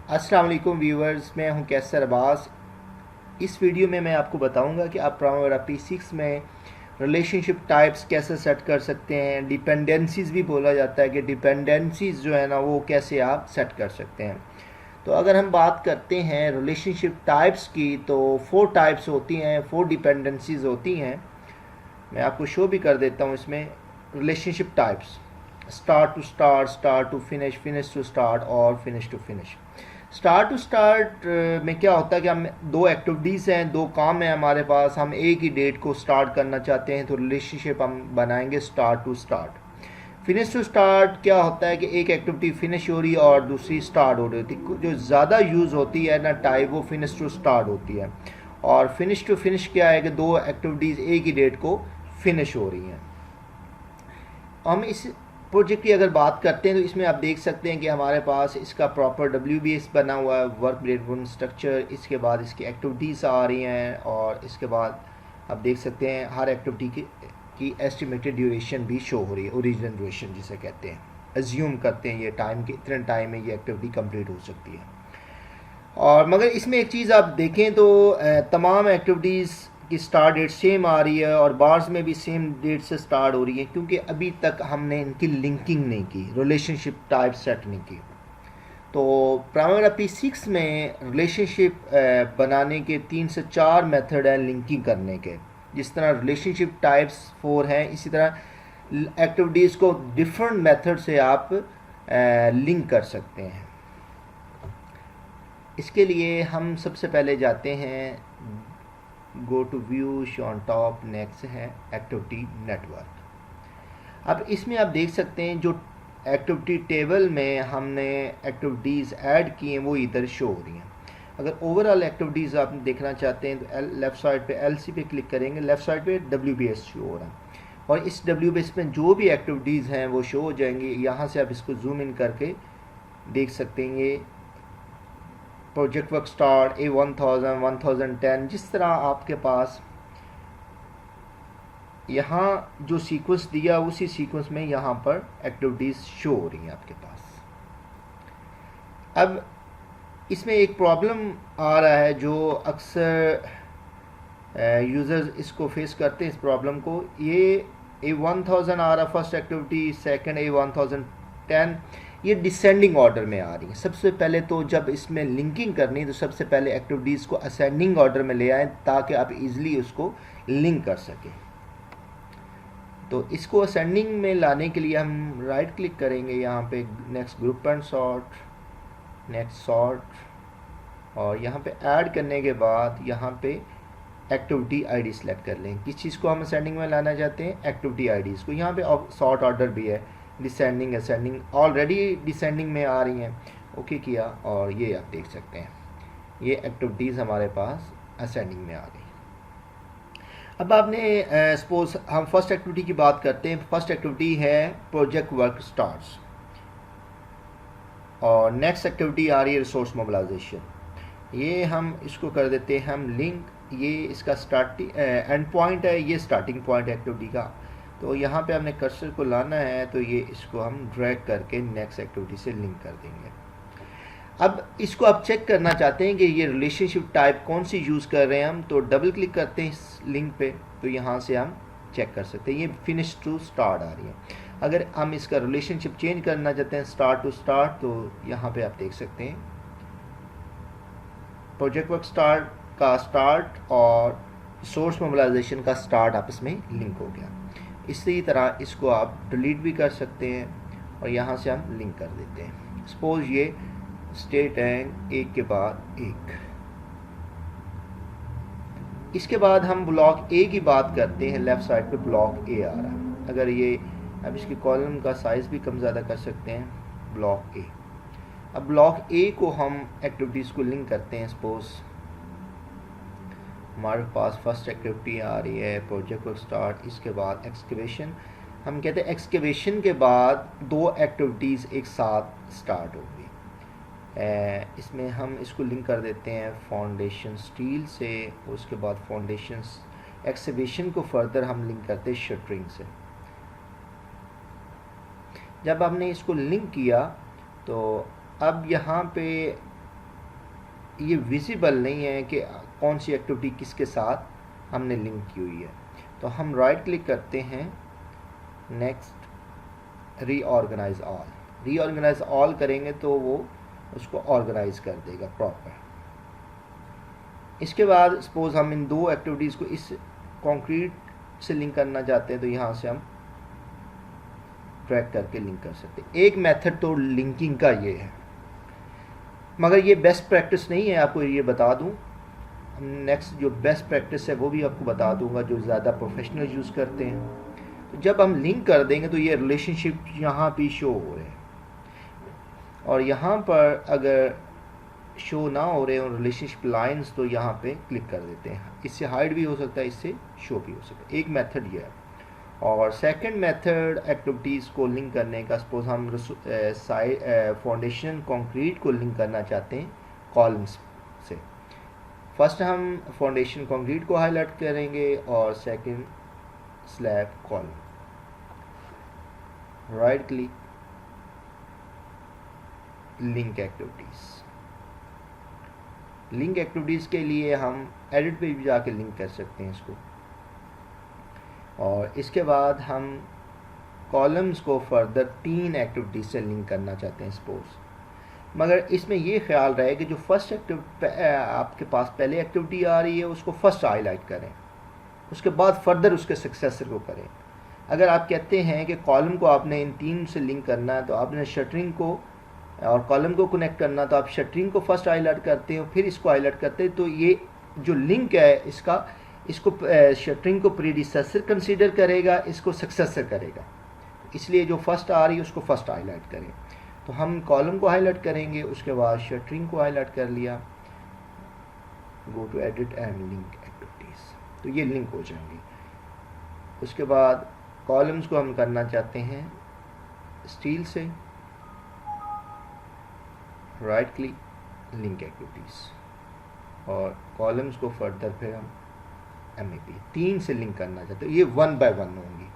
अस्सलाम वालेकुम व्यूअर्स, मैं हूं कैसर अब्बास। इस वीडियो में मैं आपको बताऊंगा कि आप प्राइमरी P6 में रिलेशनशिप टाइप्स कैसे सेट कर सकते हैं। डिपेंडेंसीज भी बोला जाता है कि डिपेंडेंसीज जो है ना वो कैसे आप सेट कर सकते हैं। तो अगर हम बात करते हैं रिलेशनशिप टाइप्स की तो 4 टाइप्स होती हैं, 4 डिपेंडेंसीज होती हैं। मैं आपको शो भी कर देता हूँ इसमें। Relationship types: start to start, start to finish, finish to start और finish to finish. Start to start में क्या होता है कि हम दो एक्टिविटीज़ हैं, दो काम हैं हमारे पास, हम एक ही डेट को स्टार्ट करना चाहते हैं तो रिलेशनशिप हम बनाएंगे start to start. Finish to start क्या होता है कि एक एक्टिविटी फिनिश हो रही है और दूसरी स्टार्ट हो रही होती है। जो ज़्यादा यूज़ होती है ना टाइप, वो फिनिश टू स्टार्ट होती है। और फिनिश टू फिनिश क्या है कि दो एक्टिविटीज़ एक ही डेट को फिनिश हो रही हैं। हम इस प्रोजेक्ट की अगर बात करते हैं तो इसमें आप देख सकते हैं कि हमारे पास इसका प्रॉपर WBS बना हुआ है, वर्क ब्रेकडाउन स्ट्रक्चर। इसके बाद इसकी एक्टिविटीज़ आ रही हैं और इसके बाद आप देख सकते हैं हर एक्टिविटी की एस्टिमेटेड ड्यूरेशन भी शो हो रही है, ओरिजिनल ड्यूरेशन जिसे कहते हैं। एज्यूम करते हैं ये टाइम के इतने टाइम में ये एक्टिविटी कंप्लीट हो सकती है। और मगर इसमें एक चीज़ आप देखें तो तमाम एक्टिविटीज़ की स्टार्ट डेट सेम आ रही है और बार्स में भी सेम डेट से स्टार्ट हो रही है, क्योंकि अभी तक हमने इनकी लिंकिंग नहीं की, रिलेशनशिप टाइप सेट नहीं की। तो प्राइमरी P6 में रिलेशनशिप बनाने के 3 से 4 मेथड हैं लिंकिंग करने के। जिस तरह रिलेशनशिप टाइप्स 4 हैं, इसी तरह एक्टिविटीज़ को डिफरेंट मेथड से आप लिंक कर सकते हैं। इसके लिए हम सबसे पहले जाते हैं go to view, show on top, next है एक्टिविटी नेटवर्क। अब इसमें आप देख सकते हैं जो एक्टिविटी टेबल में हमने एक्टिविटीज़ ऐड की हैं वो इधर शो हो रही हैं। अगर ओवरऑल एक्टिविटीज़ आप देखना चाहते हैं तो लेफ़्ट साइड पे LC पे क्लिक करेंगे, लेफ़्ट साइड पे WBS शो हो रहा है और इस WBS में जो भी एक्टिविटीज़ हैं वो शो हो जाएंगी। यहाँ से आप इसको जूम इन करके देख सकते हैं। ये प्रोजेक्ट वर्क स्टार्ट, A1000, 1010, जिस तरह आपके पास यहाँ जो सीक्वेंस दिया उसी सीक्वेंस में यहाँ पर एक्टिविटीज़ शो हो रही हैं आपके पास। अब इसमें एक प्रॉब्लम आ रहा है जो अक्सर यूज़र्स इसको फेस करते हैं, इस प्रॉब्लम को। ये A1000 आ रहा फर्स्ट एक्टिविटी, सेकंड A1010, ये डिसेंडिंग ऑर्डर में आ रही है। सबसे पहले तो जब इसमें लिंकिंग करनी है तो सबसे पहले एक्टिविटीज़ को असेंडिंग ऑर्डर में ले आएँ ताकि आप इजीली उसको लिंक कर सकें। तो इसको असेंडिंग में लाने के लिए हम राइट क्लिक करेंगे यहाँ पे, next group and sort, next sort, और यहाँ पे ऐड करने के बाद यहाँ पे एक्टिविटी ID सेलेक्ट कर लें। किस चीज़ को हम असेंडिंग में लाना चाहते हैं? एक्टिविटी IDs को। यहाँ पे सॉर्ट ऑर्डर भी है, डिसेंडिंग, असेंडिंग, ऑलरेडी डिसेंडिंग में आ रही हैं। ओके किया और ये आप देख सकते हैं ये एक्टिविटीज़ हमारे पास असेंडिंग में आ गई। अब आपने सपोज हम फर्स्ट एक्टिविटी की बात करते हैं। फर्स्ट एक्टिविटी है प्रोजेक्ट वर्क स्टार्ट्स और नेक्स्ट एक्टिविटी आ रही है रिसोर्स मोबिलाइजेशन। ये हम इसको कर देते हैं हम लिंक। ये इसका स्टार्टिंग एंड पॉइंट है, ये स्टार्टिंग पॉइंट एक्टिविटी का। तो यहाँ पे हमने कर्सर को लाना है तो ये इसको हम ड्रैग करके नेक्स्ट एक्टिविटी से लिंक कर देंगे। अब इसको आप चेक करना चाहते हैं कि ये रिलेशनशिप टाइप कौन सी यूज़ कर रहे हैं हम, तो डबल क्लिक करते हैं इस लिंक पे तो यहाँ से हम चेक कर सकते हैं। ये फिनिश टू स्टार्ट आ रही है। अगर हम इसका रिलेशनशिप चेंज करना चाहते हैं स्टार्ट टू स्टार्ट, तो यहाँ पे आप देख सकते हैं प्रोजेक्ट वर्क स्टार्ट का स्टार्ट और सोर्स मोबिलाइजेशन का स्टार्ट आपस में लिंक हो गया। इसी तरह इसको आप डिलीट भी कर सकते हैं और यहाँ से हम लिंक कर देते हैं। सपोज ये स्टेट है एक के बाद एक। इसके बाद हम ब्लॉक A की बात करते हैं। लेफ़्ट साइड पे ब्लॉक A आ रहा है। अगर ये अब इसके कॉलम का साइज़ भी कम ज़्यादा कर सकते हैं, ब्लॉक A। अब ब्लॉक A को हम एक्टिविटीज़ को लिंक करते हैं। सपोज हमारे पास फर्स्ट एक्टिविटी आ रही है प्रोजेक्ट वर्क स्टार्ट, इसके बाद एक्सकेवेशन। हम कहते हैं एक्सकेवेशन के बाद दो एक्टिविटीज़ एक साथ स्टार्ट होगी। इसमें हम इसको लिंक कर देते हैं फाउंडेशन स्टील से, उसके बाद फाउंडेशन एक्सकेवेशन को फर्दर हम लिंक करते हैं शटरिंग से। जब हमने इसको लिंक किया तो अब यहाँ पे ये विजिबल नहीं है कि कौन सी एक्टिविटी किसके साथ हमने लिंक की हुई है। तो हम राइट क्लिक करते हैं, next reorganise all. Reorganise all करेंगे तो वो उसको ऑर्गेनाइज कर देगा प्रॉपर। इसके बाद सपोज हम इन दो एक्टिविटीज़ को इस कंक्रीट से लिंक करना चाहते हैं तो यहाँ से हम ड्रैग करके लिंक कर सकते हैं। एक मेथड तो लिंकिंग का ये है, मगर ये बेस्ट प्रैक्टिस नहीं है, आपको ये बता दूं। नेक्स्ट जो बेस्ट प्रैक्टिस है वो भी आपको बता दूंगा, जो ज़्यादा प्रोफेशनल यूज़ करते हैं। तो जब हम लिंक कर देंगे तो ये रिलेशनशिप यहाँ भी शो हो रहे हैं, और यहाँ पर अगर शो ना हो रहे हैं रिलेशनशिप लाइंस तो यहाँ पे क्लिक कर देते हैं। इससे हाइड भी हो सकता है, इससे शो भी हो सकता है। एक मेथड ये है। और सेकंड मेथड एक्टिविटीज़ को लिंक करने का, सपोज हम फाउंडेशन कंक्रीट को लिंक करना चाहते हैं कॉलम्स से। फर्स्ट हम फाउंडेशन कंक्रीट को हाईलाइट करेंगे और second slab column. Right click, link activities. Link activities के लिए हम एडिट पे भी जाके लिंक कर सकते हैं इसको। और इसके बाद हम कॉलम्स को फर्दर 3 एक्टिविटीज से लिंक करना चाहते हैं सपोज। मगर इसमें ये ख्याल रहे कि जो फर्स्ट आपके पास पहले एक्टिविटी आ रही है उसको फर्स्ट हाईलाइट करें, उसके बाद फर्दर उसके सक्सेसर को करें। अगर आप कहते हैं कि कॉलम को आपने इन 3 से लिंक करना है तो आपने शटरिंग को और कॉलम को कनेक्ट करना, तो आप शटरिंग को फर्स्ट हाईलाइट करते हो फिर इसको हाईलाइट करते हैं, तो ये जो लिंक है इसको शटरिंग को प्रीडिसेसर कंसीडर करेगा, इसको सक्सेसर करेगा। इसलिए जो फर्स्ट आ रही है उसको फर्स्ट हाईलाइट करें। तो हम कॉलम को हाईलाइट करेंगे, उसके बाद शटरिंग को हाईलाइट कर लिया, go to edit and link activities, तो ये लिंक हो जाएंगी। उसके बाद कॉलम्स को हम करना चाहते हैं स्टील से, राइट क्लिक, लिंक एक्टिविटीज़, और कॉलम्स को फर्दर फिर हम MEP 3 से लिंक करना चाहते हैं। ये 1 बाय 1 होंगी।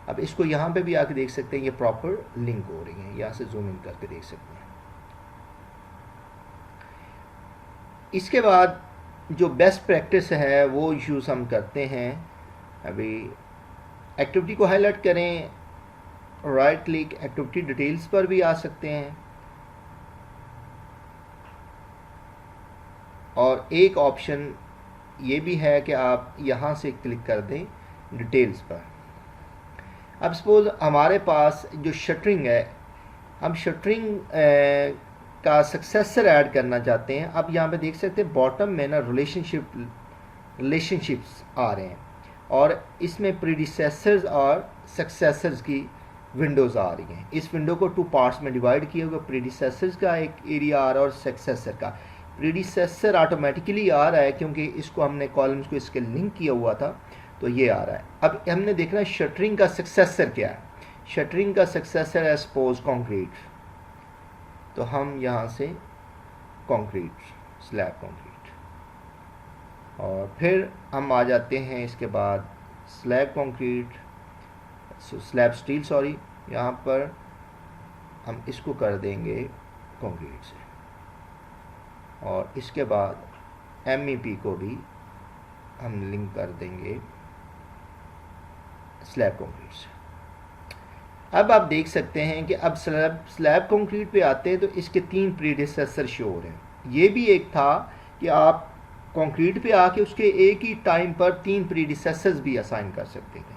अब इसको यहाँ पे भी आके देख सकते हैं, ये प्रॉपर लिंक हो रही हैं, यहाँ से जूम इन करके देख सकते हैं। इसके बाद जो बेस्ट प्रैक्टिस है वो यूज़ हम करते हैं। अभी एक्टिविटी को हाईलाइट करें, राइट क्लिक, एक्टिविटी डिटेल्स पर भी आ सकते हैं, और एक ऑप्शन ये भी है कि आप यहाँ से क्लिक कर दें डिटेल्स पर। अब सपोज हमारे पास जो शटरिंग है, हम शटरिंग का सक्सेसर ऐड करना चाहते हैं। अब यहाँ पे देख सकते हैं बॉटम में ना रिलेशनशिप्स आ रहे हैं, और इसमें प्रीडिसेसर्स और सक्सेसर्स की विंडोज़ आ रही हैं। इस विंडो को 2 पार्ट्स में डिवाइड किया हुआ, प्रीडिसेसर्स का एक एरिया आ रहा है और सक्सेसर का। प्रीडिसेसर ऑटोमेटिकली आ रहा है क्योंकि इसको हमने कॉलम्स को इसके लिंक किया हुआ था, तो ये आ रहा है। अब हमने देखना है शटरिंग का सक्सेसर क्या है। शटरिंग का सक्सेसर है सपोज कंक्रीट, तो हम यहाँ से कंक्रीट, स्लैब कंक्रीट, और फिर हम आ जाते हैं इसके बाद slab concrete, slab steel sorry, यहाँ पर हम इसको कर देंगे कंक्रीट से, और इसके बाद MEP को भी हम लिंक कर देंगे स्लैब कंक्रीट से। अब आप देख सकते हैं कि अब स्लैब कंक्रीट पे आते हैं तो इसके 3 प्रीडिसेसर शो हो रहे हैं। ये भी एक था कि आप कंक्रीट पे आके उसके एक ही टाइम पर 3 प्रीडिसेसर्स भी असाइन कर सकते थे,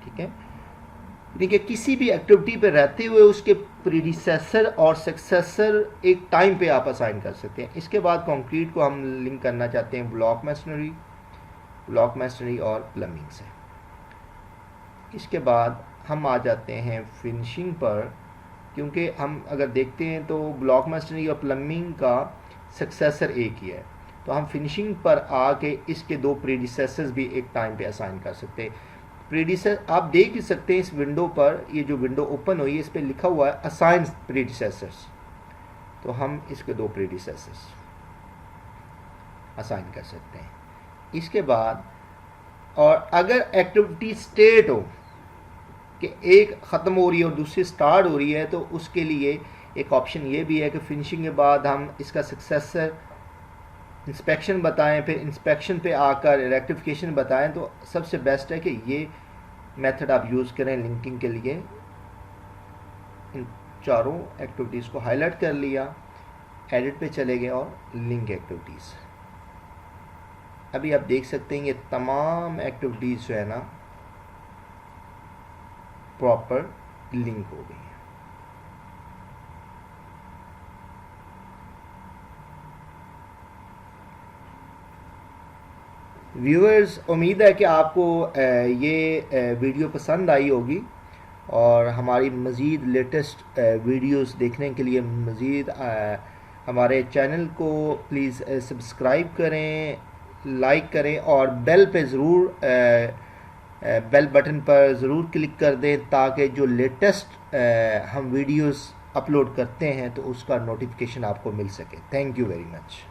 ठीक है। देखिए किसी भी एक्टिविटी पे रहते हुए उसके प्रीडिसेसर और सक्सेसर एक टाइम पे आप असाइन कर सकते हैं। इसके बाद कंक्रीट को हम लिंक करना चाहते हैं ब्लॉक मैसनरी और प्लम्बिंग से। इसके बाद हम आ जाते हैं फिनिशिंग पर, क्योंकि हम अगर देखते हैं तो ब्लॉक मैसनरी और प्लम्बिंग का सक्सेसर एक ही है, तो हम फिनिशिंग पर आके इसके 2 प्रीडिसेसर्स भी एक टाइम पे असाइन कर सकते हैं। प्रीडिसेसर आप देख ही सकते हैं इस विंडो पर, ये जो विंडो ओपन हुई है इस पर लिखा हुआ है असाइन प्रीडिसेसर्स, तो हम इसके 2 प्रीडिसेसर्स असाइन कर सकते हैं। इसके बाद और अगर एक्टिविटी स्टेट हो कि एक ख़त्म हो रही है और दूसरी स्टार्ट हो रही है, तो उसके लिए एक ऑप्शन ये भी है कि फिनिशिंग के बाद हम इसका सक्सेसर इंस्पेक्शन बताएं, फिर इंस्पेक्शन पे आकर रेक्टिफिकेशन बताएं। तो सबसे बेस्ट है कि ये मेथड आप यूज़ करें लिंकिंग के लिए। इन चारों एक्टिविटीज़ को हाईलाइट कर लिया, एडिट पे चले गए और लिंक एक्टिविटीज़। अभी आप देख सकते हैं ये तमाम एक्टिविटीज़ जो है ना प्रॉपर लिंक हो गई है। व्यूअर्स, उम्मीद है कि आपको ये वीडियो पसंद आई होगी और हमारी मज़ीद लेटेस्ट वीडियोस देखने के लिए मज़ीद हमारे चैनल को प्लीज़ सब्सक्राइब करें, लाइक करें और बेल पे ज़रूर बेल बटन पर ज़रूर क्लिक कर दें ताकि जो लेटेस्ट हम वीडियोस अपलोड करते हैं तो उसका नोटिफिकेशन आपको मिल सके। Thank you very much.